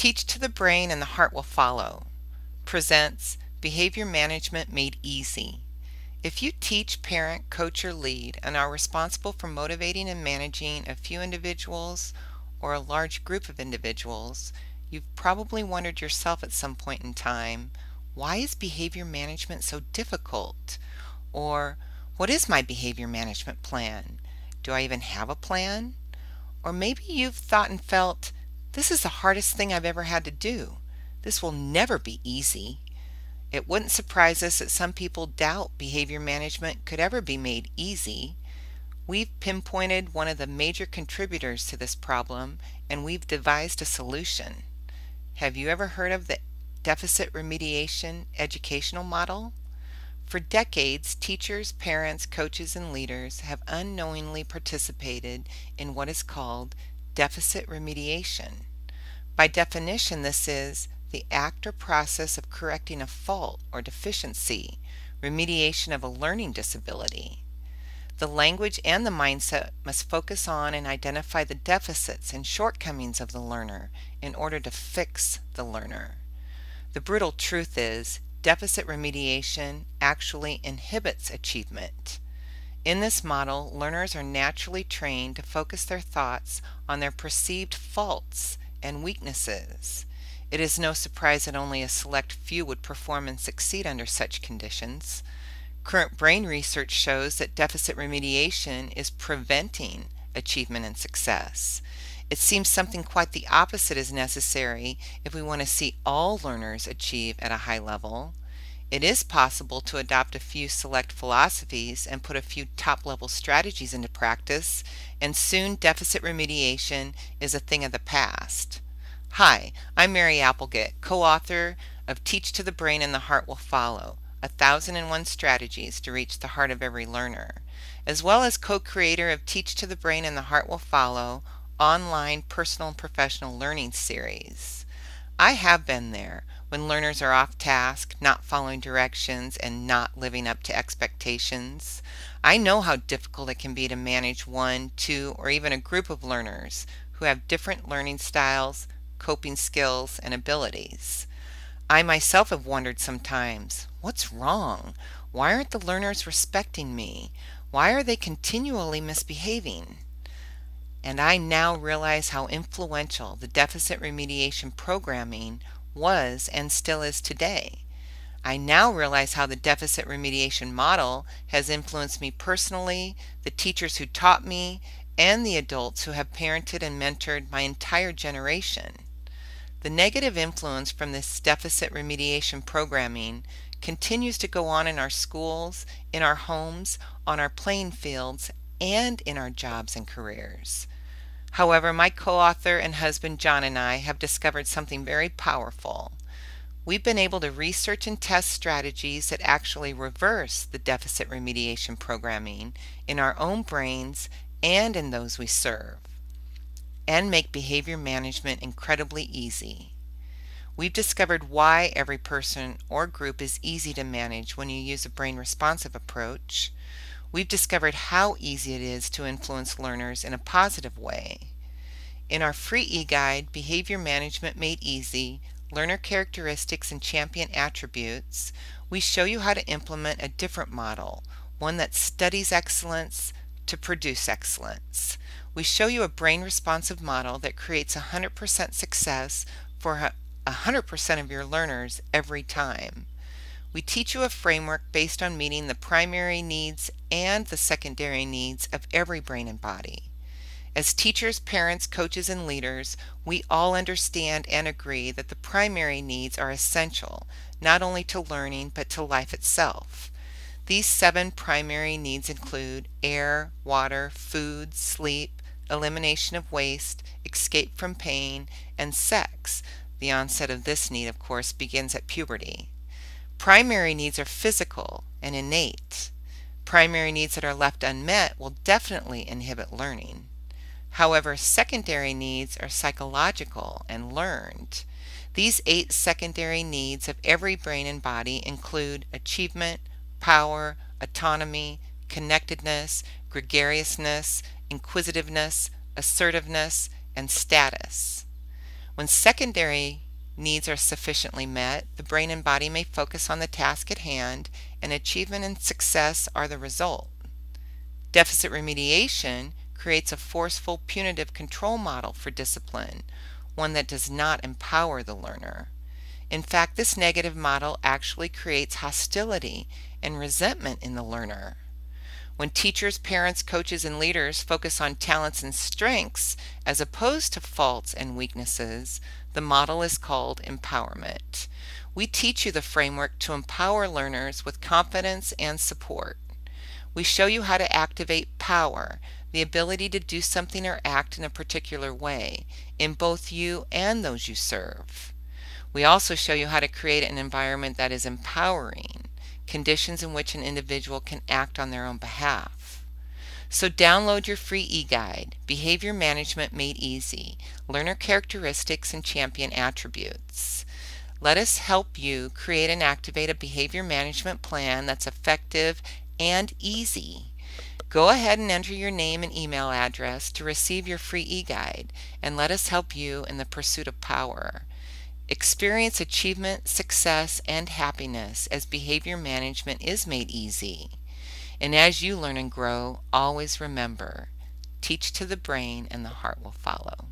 Teach to the Brain and the Heart Will Follow presents Behavior Management Made Easy. If you teach, parent, coach, or lead and are responsible for motivating and managing a few individuals or a large group of individuals, you've probably wondered yourself at some point in time, why is behavior management so difficult? Or, what is my behavior management plan? Do I even have a plan? Or maybe you've thought and felt, this is the hardest thing I've ever had to do. This will never be easy. It wouldn't surprise us that some people doubt behavior management could ever be made easy. We've pinpointed one of the major contributors to this problem, and we've devised a solution. Have you ever heard of the deficit remediation educational model? For decades, teachers, parents, coaches, and leaders have unknowingly participated in what is called deficit remediation. By definition, this is the act or process of correcting a fault or deficiency, remediation of a learning disability. The language and the mindset must focus on and identify the deficits and shortcomings of the learner in order to fix the learner. The brutal truth is, deficit remediation actually inhibits achievement. In this model, learners are naturally trained to focus their thoughts on their perceived faults and weaknesses. It is no surprise that only a select few would perform and succeed under such conditions. Current brain research shows that deficit remediation is preventing achievement and success. It seems something quite the opposite is necessary if we want to see all learners achieve at a high level. It is possible to adopt a few select philosophies and put a few top-level strategies into practice, and soon deficit remediation is a thing of the past. Hi, I'm Mary Applegate, co-author of Teach to the Brain and the Heart Will Follow, 1001 Strategies to Reach the Heart of Every Learner, as well as co-creator of Teach to the Brain and the Heart Will Follow, online personal and professional learning series. I have been there when learners are off task, not following directions, and not living up to expectations. I know how difficult it can be to manage one, two, or even a group of learners who have different learning styles, coping skills, and abilities. I myself have wondered sometimes, what's wrong? Why aren't the learners respecting me? Why are they continually misbehaving? And I now realize how influential the deficit remediation programming was and still is today. I now realize how the deficit remediation model has influenced me personally, the teachers who taught me, and the adults who have parented and mentored my entire generation. The negative influence from this deficit remediation programming continues to go on in our schools, in our homes, on our playing fields, and in our jobs and careers. However, my co-author and husband John and I have discovered something very powerful. We've been able to research and test strategies that actually reverse the deficit remediation programming in our own brains and in those we serve, and make behavior management incredibly easy. We've discovered why every person or group is easy to manage when you use a brain responsive approach. We've discovered how easy it is to influence learners in a positive way. In our free e-guide, Behavior Management Made Easy, Learner Characteristics and Champion Attributes, we show you how to implement a different model, one that studies excellence to produce excellence. We show you a brain-responsive model that creates 100% success for 100% of your learners every time. We teach you a framework based on meeting the primary needs and the secondary needs of every brain and body. As teachers, parents, coaches, and leaders, we all understand and agree that the primary needs are essential, not only to learning, but to life itself. These 7 primary needs include air, water, food, sleep, elimination of waste, escape from pain, and sex. The onset of this need, of course, begins at puberty. Primary needs are physical and innate. Primary needs that are left unmet will definitely inhibit learning. However, secondary needs are psychological and learned. These 8 secondary needs of every brain and body include achievement, power, autonomy, connectedness, gregariousness, inquisitiveness, assertiveness, and status. When secondary needs are sufficiently met, the brain and body may focus on the task at hand, and achievement and success are the result. Deficit remediation creates a forceful punitive control model for discipline, one that does not empower the learner. In fact, this negative model actually creates hostility and resentment in the learner. When teachers, parents, coaches, and leaders focus on talents and strengths as opposed to faults and weaknesses, the model is called empowerment. We teach you the framework to empower learners with confidence and support. We show you how to activate power, the ability to do something or act in a particular way, in both you and those you serve. We also show you how to create an environment that is empowering, conditions in which an individual can act on their own behalf. So download your free e-guide, Behavior Management Made Easy, Learner Characteristics and Champion Attributes. Let us help you create and activate a behavior management plan that's effective and easy. Go ahead and enter your name and email address to receive your free e-guide, and let us help you in the pursuit of power. Experience achievement, success, and happiness as behavior management is made easy. And as you learn and grow, always remember, teach to the brain and the heart will follow.